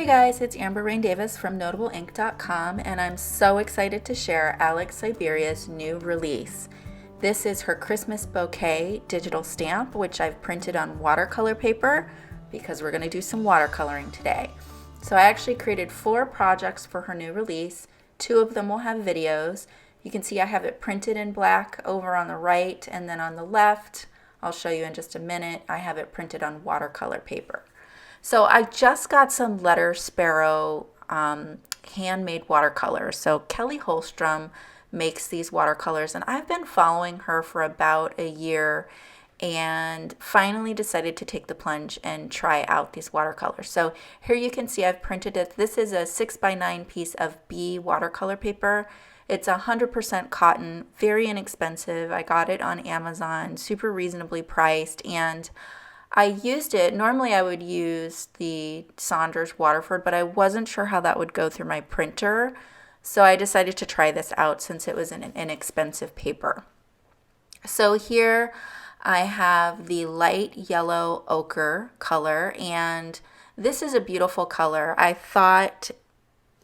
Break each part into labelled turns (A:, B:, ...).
A: Hey guys, it's Amber Rain Davis from NotableInk.com, and I'm so excited to share Alex Syberia's new release. This is her Christmas Bouquet digital stamp, which I've printed on watercolor paper because we're going to do some watercoloring today. So I actually created 4 projects for her new release. 2 of them will have videos. You can see I have it printed in black over on the right, and then on the left, I'll show you in just a minute, I have it printed on watercolor paper. So I just got some Letter Sparrow handmade watercolors. So Kelly Holstrom makes these watercolors, and I've been following her for about a year and finally decided to take the plunge and try out these watercolors. So here you can see I've printed it. This is a 6x9 piece of B watercolor paper. It's 100% cotton, very inexpensive. I got it on Amazon, super reasonably priced, and I used it. Normally I would use the Saunders Waterford, but I wasn't sure how that would go through my printer. So I decided to try this out since it was an inexpensive paper. So here I have the light yellow ochre color, and this is a beautiful color. I thought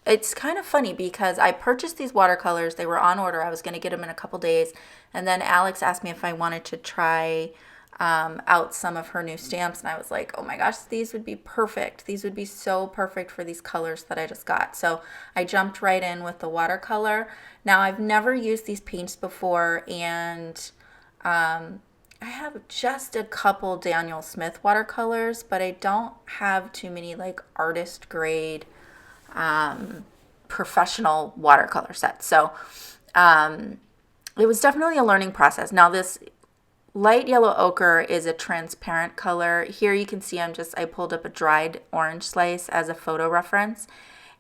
A: it's kind of funny because I purchased these watercolors. They were on order. I was going to get them in a couple days. And then Alex asked me if I wanted to try out some of her new stamps, and I was like, oh my gosh, these would be perfect. These would be so perfect for these colors that I just got. So I jumped right in with the watercolor. Now I've never used these paints before, and I have just a couple Daniel Smith watercolors, but I don't have too many like artist grade professional watercolor sets. So it was definitely a learning process. Now this light yellow ochre is a transparent color. Here you can see I pulled up a dried orange slice as a photo reference,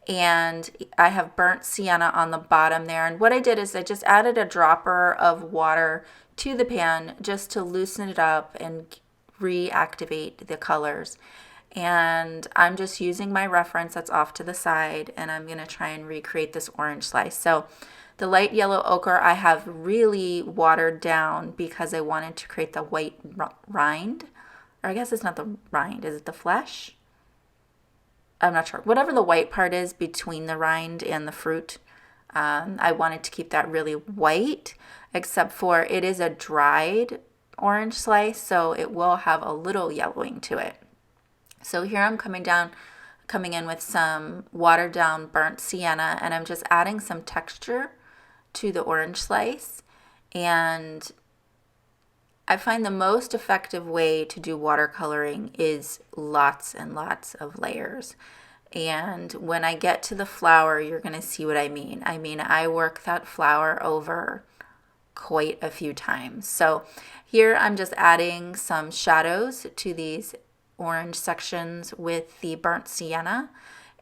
A: and I have burnt sienna on the bottom there. And what I did is I just added a dropper of water to the pan just to loosen it up and reactivate the colors. And I'm just using my reference that's off to the side, and I'm going to try and recreate this orange slice. So the light yellow ochre I have really watered down because I wanted to create the white rind. Or I guess it's not the rind. Is it the flesh? I'm not sure. Whatever the white part is between the rind and the fruit, I wanted to keep that really white, except for it is a dried orange slice, so it will have a little yellowing to it. So here I'm coming in with some watered down burnt sienna, and I'm just adding some texture to the orange slice. And I find the most effective way to do watercoloring is lots and lots of layers. And when I get to the flower, you're going to see what I mean. I work that flower over quite a few times. So here I'm just adding some shadows to these orange sections with the burnt sienna,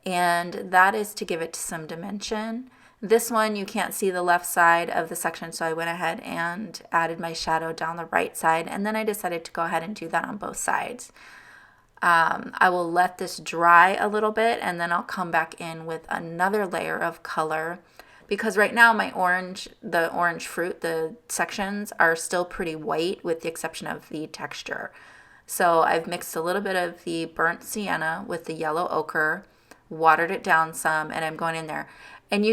A: and that is to give it some dimension. This one, you can't see the left side of the section, so I went ahead and added my shadow down the right side, and then I decided to go ahead and do that on both sides. I will let this dry a little bit, and then I'll come back in with another layer of color, because right now the orange fruit, the sections are still pretty white with the exception of the texture. So I've mixed a little bit of the burnt sienna with the yellow ochre, watered it down some, and I'm going in there. And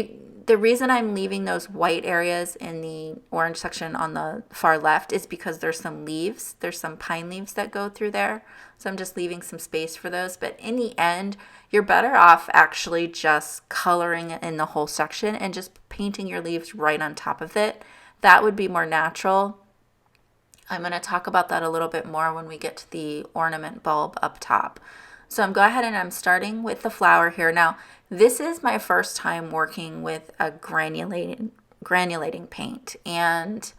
A: the reason I'm leaving those white areas in the orange section on the far left is because there's some leaves. There's some pine leaves that go through there. So I'm just leaving some space for those. But in the end, you're better off actually just coloring in the whole section and just painting your leaves right on top of it. That would be more natural. I'm going to talk about that a little bit more when we get to the ornament bulb up top. So I'm going ahead and I'm starting with the flower here. Now, this is my first time working with a granulating paint. And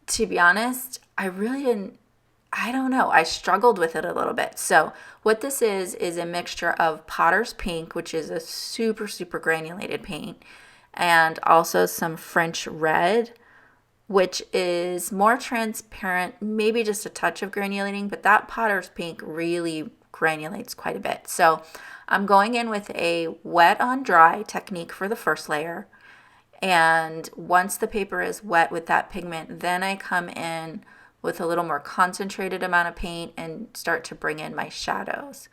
A: to be honest, I don't know. I struggled with it a little bit. So what this is a mixture of Potter's Pink, which is a super, super granulated paint, and also some French Red, which is more transparent, maybe just a touch of granulating, but that Potter's Pink really granulates quite a bit. So I'm going in with a wet on dry technique for the first layer. And once the paper is wet with that pigment, then I come in with a little more concentrated amount of paint and start to bring in my shadows.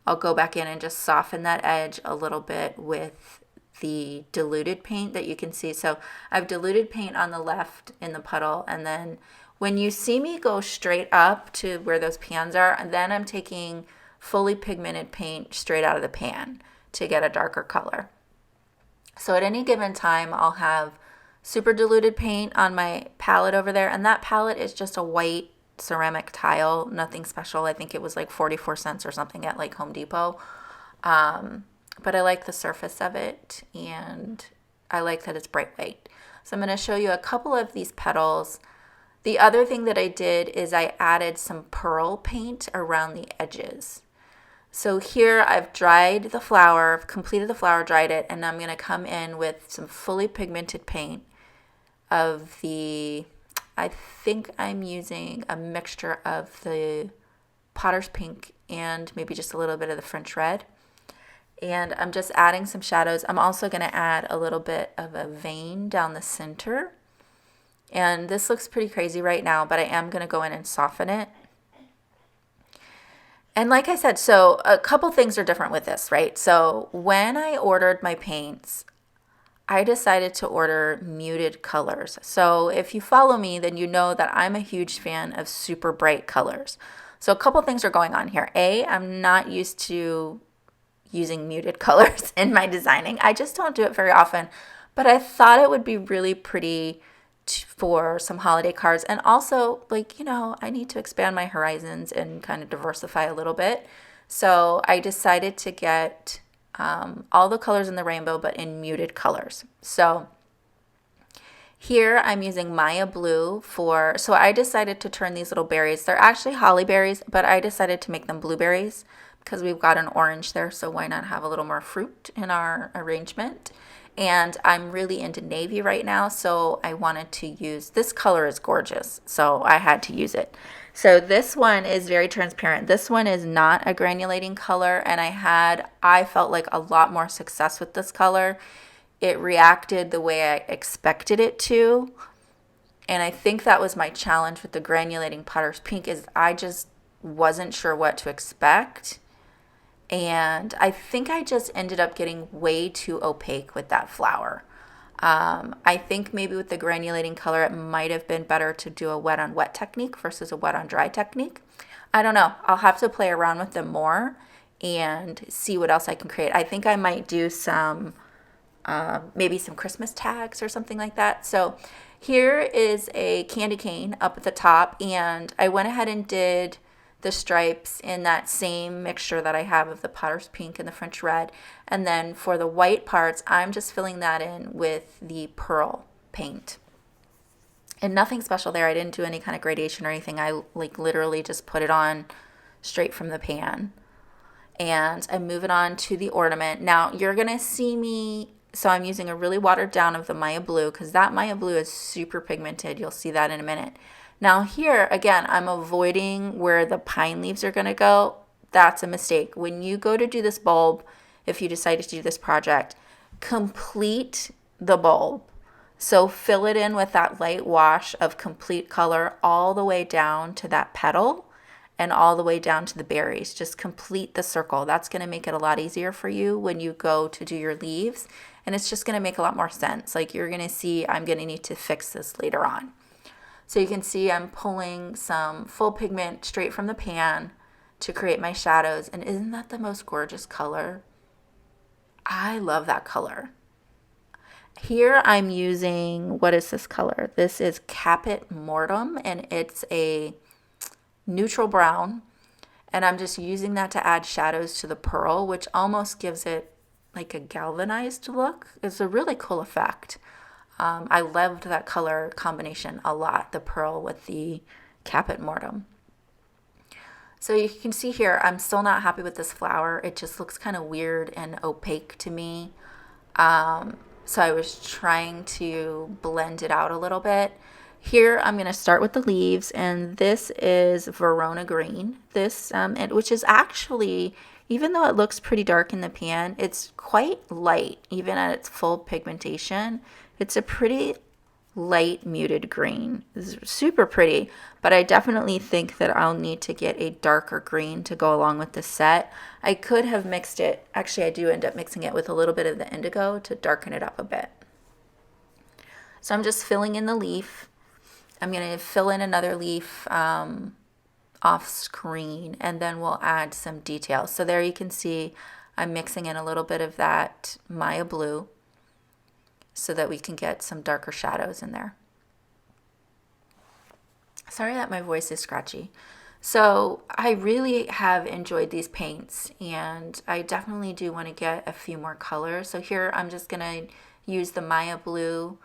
A: I'll go back in and just soften that edge a little bit with the diluted paint that you can see. So I've diluted paint on the left in the puddle, and then when you see me go straight up to where those pans are, and then I'm taking fully pigmented paint straight out of the pan to get a darker color. So at any given time, I'll have super diluted paint on my palette over there, and that palette is just a white ceramic tile, nothing special. I think it was like 44 cents or something at like Home Depot. But I like the surface of it, and I like that it's bright white. So I'm going to show you a couple of these petals. The other thing that I did is I added some pearl paint around the edges. So here I've dried the flower, completed the flower, dried it, and I'm going to come in with some fully pigmented paint of the, I think I'm using a mixture of the Potter's Pink and maybe just a little bit of the French Red. And I'm just adding some shadows. I'm also going to add a little bit of a vein down the center. And this looks pretty crazy right now, but I am going to go in and soften it. And like I said, so a couple things are different with this, right? So when I ordered my paints, I decided to order muted colors. So if you follow me, then you know that I'm a huge fan of super bright colors. So a couple things are going on here. A, I'm not used to using muted colors in my designing. I just don't do it very often, but I thought it would be really pretty for some holiday cards. And also, like, I need to expand my horizons and kind of diversify a little bit. So I decided to get all the colors in the rainbow, but in muted colors. So here I'm using Maya Blue so I decided to turn these little berries. They're actually holly berries, but I decided to make them blueberries because we've got an orange there. So why not have a little more fruit in our arrangement? And I'm really into navy right now, so I wanted to use, this color is gorgeous, so I had to use it. So this one is very transparent. This one is not a granulating color, and I felt like a lot more success with this color. It reacted the way I expected it to, and I think that was my challenge with the granulating Potter's Pink is I just wasn't sure what to expect. And I think I just ended up getting way too opaque with that flower. I think maybe with the granulating color, it might have been better to do a wet on wet technique versus a wet on dry technique. I don't know. I'll have to play around with them more and see what else I can create. I think I might do maybe some Christmas tags or something like that. So here is a candy cane up at the top, and I went ahead and did the stripes in that same mixture that I have of the Potter's Pink and the French Red. And then for the white parts, I'm just filling that in with the pearl paint. And nothing special there. I didn't do any kind of gradation or anything. I literally just put it on straight from the pan. And I'm moving on to the ornament. Now you're going to see me, so I'm using a really watered down of the Maya Blue because that Maya Blue is super pigmented. You'll see that in a minute. Now here, again, I'm avoiding where the pine leaves are going to go. That's a mistake. When you go to do this bulb, if you decide to do this project, complete the bulb. So fill it in with that light wash of complete color all the way down to that petal and all the way down to the berries. Just complete the circle. That's going to make it a lot easier for you when you go to do your leaves. And it's just going to make a lot more sense. Like you're going to see, I'm going to need to fix this later on. So you can see I'm pulling some full pigment straight from the pan to create my shadows. And isn't that the most gorgeous color? I love that color. Here I'm using, what is this color? This is Capit Mortem, and it's a neutral brown. And I'm just using that to add shadows to the pearl, which almost gives it like a galvanized look. It's a really cool effect. I loved that color combination a lot, the pearl with the Capit Mortem. So you can see here, I'm still not happy with this flower. It just looks kind of weird and opaque to me. So I was trying to blend it out a little bit. Here I'm going to start with the leaves, and this is Verona Green. Which is actually, even though it looks pretty dark in the pan, it's quite light, even at its full pigmentation. It's a pretty light muted green. This is super pretty, but I definitely think that I'll need to get a darker green to go along with the set. I could have mixed it, actually I do end up mixing it with a little bit of the indigo to darken it up a bit. So I'm just filling in the leaf. I'm going to fill in another leaf off screen, and then we'll add some details. So there you can see I'm mixing in a little bit of that Maya blue so that we can get some darker shadows in there. Sorry that my voice is scratchy. So I really have enjoyed these paints, and I definitely do want to get a few more colors. So here I'm just going to use the Maya blue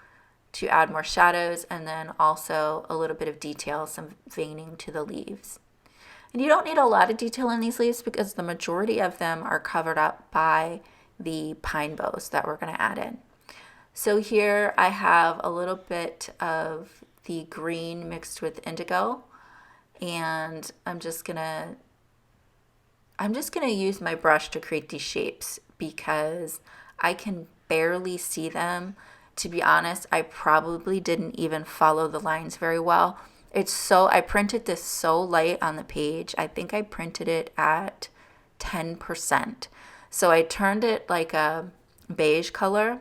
A: to add more shadows, and then also a little bit of detail, some veining to the leaves. And you don't need a lot of detail in these leaves because the majority of them are covered up by the pine boughs that we're going to add in. So here I have a little bit of the green mixed with indigo, and I'm just gonna use my brush to create these shapes because I can barely see them. To be honest, I probably didn't even follow the lines very well. I printed this so light on the page. I think I printed it at 10%. So I turned it like a beige color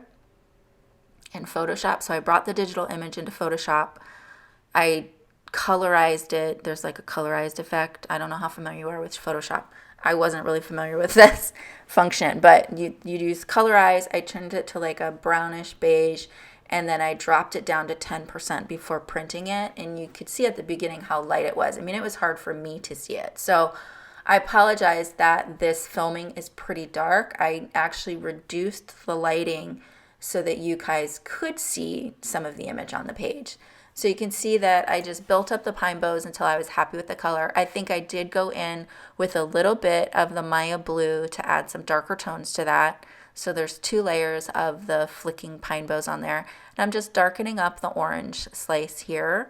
A: in Photoshop. So I brought the digital image into Photoshop. I colorized it. There's like a colorized effect. I don't know how familiar you are with Photoshop. I wasn't really familiar with this function, but you use colorize. I turned it to like a brownish beige, and then I dropped it down to 10% before printing it, and you could see at the beginning how light it was. I mean, it was hard for me to see it. So I apologize that this filming is pretty dark. I actually reduced the lighting so that you guys could see some of the image on the page. So you can see that I just built up the pine boughs until I was happy with the color. I think I did go in with a little bit of the Maya blue to add some darker tones to that. So there's 2 layers of the flicking pine boughs on there. And I'm just darkening up the orange slice here.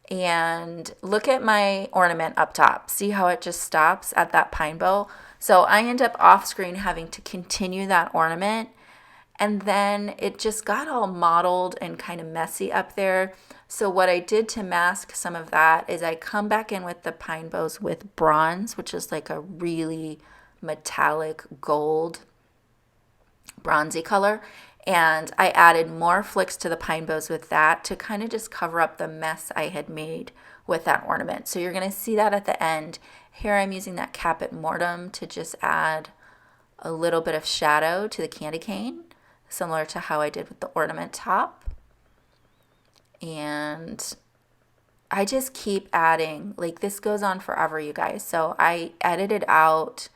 A: And look at my ornament up top. See how it just stops at that pine bough? So I end up off screen having to continue that ornament. And then it just got all mottled and kind of messy up there. So what I did to mask some of that is I come back in with the pine boughs with bronze, which is like a really metallic gold bronzy color. And I added more flicks to the pine boughs with that to kind of just cover up the mess I had made with that ornament. So you're going to see that at the end. Here I'm using that caput mortuum to just add a little bit of shadow to the candy cane, similar to how I did with the ornament top. And I just keep adding, like this goes on forever, you guys. So I edited out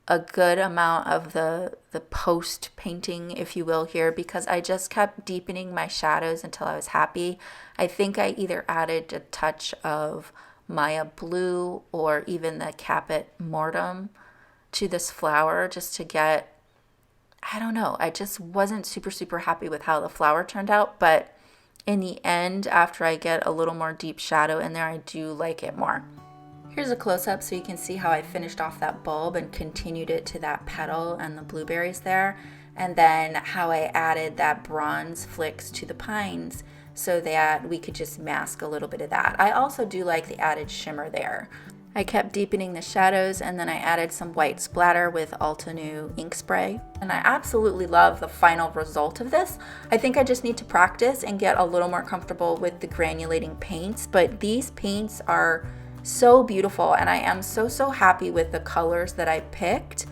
A: a good amount of the post painting, if you will, here because I just kept deepening my shadows until I was happy. I think I either added a touch of Maya blue or even the caput mortuum to this flower just to get, I don't know, I just wasn't super happy with how the flower turned out, but in the end, after I get a little more deep shadow in there, I do like it more. Here's a close-up so you can see how I finished off that bulb and continued it to that petal and the blueberries there, and then how I added that bronze flicks to the pines so that we could just mask a little bit of that. I also do like the added shimmer there. I kept deepening the shadows, and then I added some white splatter with Altenew ink spray. And I absolutely love the final result of this. I think I just need to practice and get a little more comfortable with the granulating paints, but these paints are so beautiful, and I am so happy with the colors that I picked.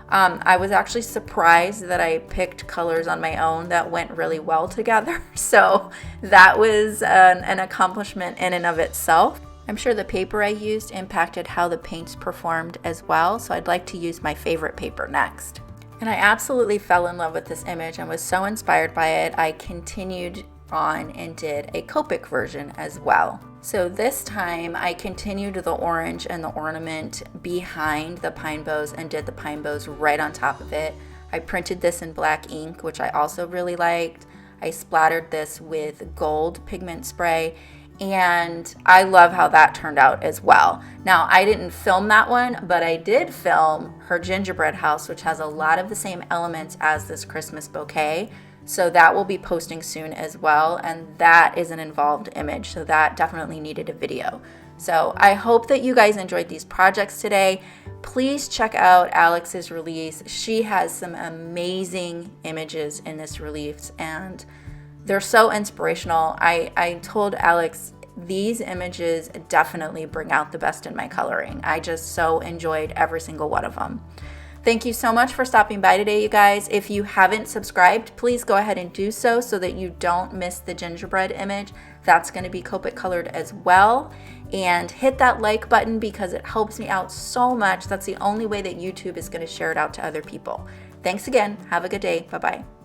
A: I was actually surprised that I picked colors on my own that went really well together. So that was an accomplishment in and of itself. I'm sure the paper I used impacted how the paints performed as well, so I'd like to use my favorite paper next. And I absolutely fell in love with this image and was so inspired by it, I continued on and did a Copic version as well. So this time I continued the orange and the ornament behind the pine boughs and did the pine boughs right on top of it. I printed this in black ink, which I also really liked. I splattered this with gold pigment spray, and I love how that turned out as well. Now, I didn't film that one, but I did film her gingerbread house, which has a lot of the same elements as this Christmas bouquet. So that will be posting soon as well, and that is an involved image, so that definitely needed a video. So I hope that you guys enjoyed these projects today. Please check out Alex's release. She has some amazing images in this release, and they're so inspirational. I told Alex, these images definitely bring out the best in my coloring. I just so enjoyed every single one of them. Thank you so much for stopping by today, you guys. If you haven't subscribed, please go ahead and do so that you don't miss the gingerbread image. That's going to be Copic colored as well. And hit that like button because it helps me out so much. That's the only way that YouTube is going to share it out to other people. Thanks again. Have a good day. Bye-bye.